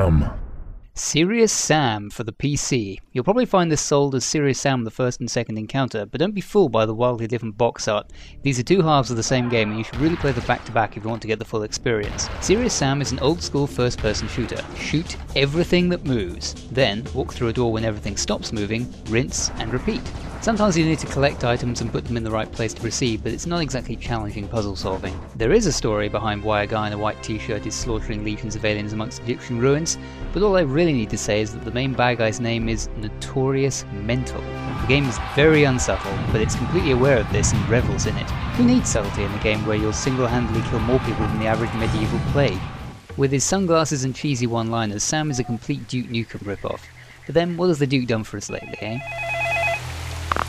Sam. Serious Sam for the PC. You'll probably find this sold as Serious Sam the first and second encounter, but don't be fooled by the wildly different box art. These are two halves of the same game, and you should really play them back to back if you want to get the full experience. Serious Sam is an old school first person shooter. Shoot everything that moves, then walk through a door when everything stops moving, rinse and repeat. Sometimes you need to collect items and put them in the right place to proceed, but it's not exactly challenging puzzle solving. There is a story behind why a guy in a white t-shirt is slaughtering legions of aliens amongst Egyptian ruins, but all I really need to say is that the main bad guy's name is Notorious Mental. The game is very unsubtle, but it's completely aware of this and revels in it. Who needs subtlety in a game where you'll single-handedly kill more people than the average medieval plague? With his sunglasses and cheesy one-liners, Sam is a complete Duke Nukem ripoff. But then, what has the Duke done for us lately, eh?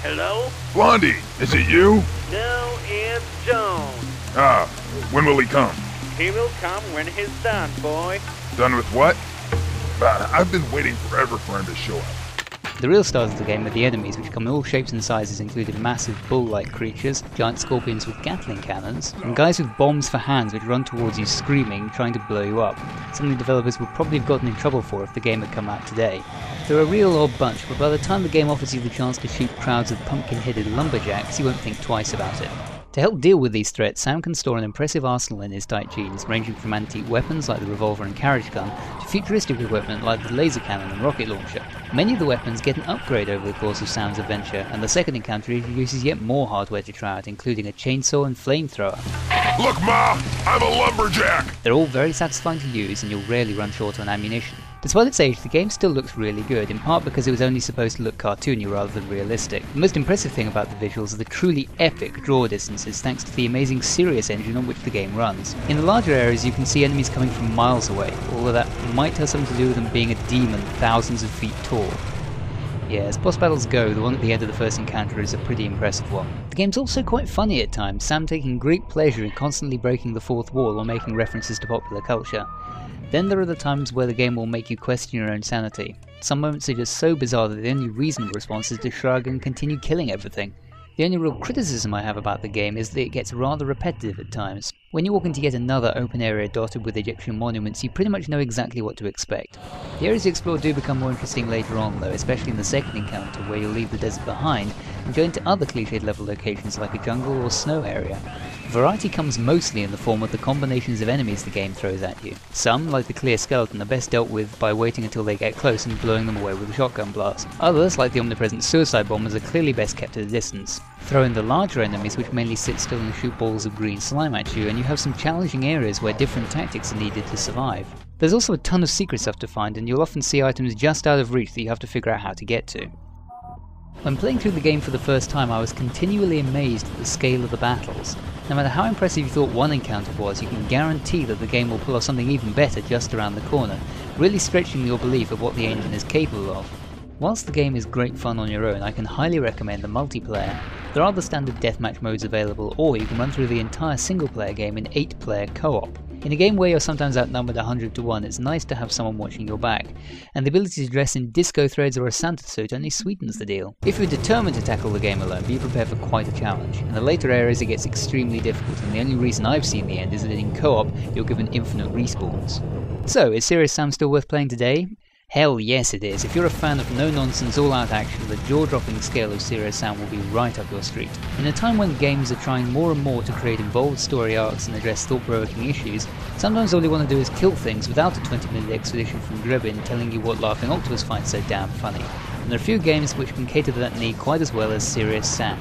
Hello? Blondie, is it you? No, it's Jones. Ah, when will he come? He will come when he's done, boy. Done with what? I've been waiting forever for him to show up. The real stars of the game are the enemies, which come in all shapes and sizes, including massive bull-like creatures, giant scorpions with Gatling cannons, and guys with bombs for hands which run towards you screaming, trying to blow you up. Something developers would probably have gotten in trouble for if the game had come out today. They're a real odd bunch, but by the time the game offers you the chance to shoot crowds of pumpkin-headed lumberjacks, you won't think twice about it. To help deal with these threats, Sam can store an impressive arsenal in his tight jeans, ranging from antique weapons like the revolver and carriage gun, to futuristic equipment like the laser cannon and rocket launcher. Many of the weapons get an upgrade over the course of Sam's adventure, and the second encounter introduces yet more hardware to try out, including a chainsaw and flamethrower. Look, Ma! I'm a lumberjack! They're all very satisfying to use, and you'll rarely run short on ammunition. Despite its age, the game still looks really good, in part because it was only supposed to look cartoony rather than realistic. The most impressive thing about the visuals are the truly epic draw distances thanks to the amazing Sirius engine on which the game runs. In the larger areas you can see enemies coming from miles away, although that might have something to do with them being a demon thousands of feet tall. Yeah, as boss battles go, the one at the end of the first encounter is a pretty impressive one. The game's also quite funny at times, Sam taking great pleasure in constantly breaking the fourth wall or making references to popular culture. Then there are the times where the game will make you question your own sanity. Some moments are just so bizarre that the only reasonable response is to shrug and continue killing everything. The only real criticism I have about the game is that it gets rather repetitive at times. When you walk into yet another open area dotted with Egyptian monuments, you pretty much know exactly what to expect. The areas you explore do become more interesting later on though, especially in the second encounter where you'll leave the desert behind and go into other cliched level locations like a jungle or snow area. Variety comes mostly in the form of the combinations of enemies the game throws at you. Some, like the clear skeleton, are best dealt with by waiting until they get close and blowing them away with a shotgun blast. Others, like the omnipresent suicide bombers, are clearly best kept at a distance. Throw in the larger enemies which mainly sit still and shoot balls of green slime at you, and you have some challenging areas where different tactics are needed to survive. There's also a ton of secret stuff to find, and you'll often see items just out of reach that you have to figure out how to get to. When playing through the game for the first time, I was continually amazed at the scale of the battles. No matter how impressive you thought one encounter was, you can guarantee that the game will pull off something even better just around the corner, really stretching your belief of what the engine is capable of. Whilst the game is great fun on your own, I can highly recommend the multiplayer. There are the standard deathmatch modes available, or you can run through the entire single-player game in 8-player co-op. In a game where you're sometimes outnumbered 100 to 1, it's nice to have someone watching your back, and the ability to dress in disco threads or a Santa suit only sweetens the deal. If you're determined to tackle the game alone, be prepared for quite a challenge. In the later areas it gets extremely difficult, and the only reason I've seen the end is that in co-op you're given infinite respawns. So, is Serious Sam still worth playing today? Hell yes it is. If you're a fan of no-nonsense, all-out action, the jaw-dropping scale of Serious Sam will be right up your street. In a time when games are trying more and more to create involved story arcs and address thought-provoking issues, sometimes all you want to do is kill things without a 20-minute expedition from Drebin telling you what Laughing Octopus finds so damn funny. And there are few games which can cater to that need quite as well as Serious Sam.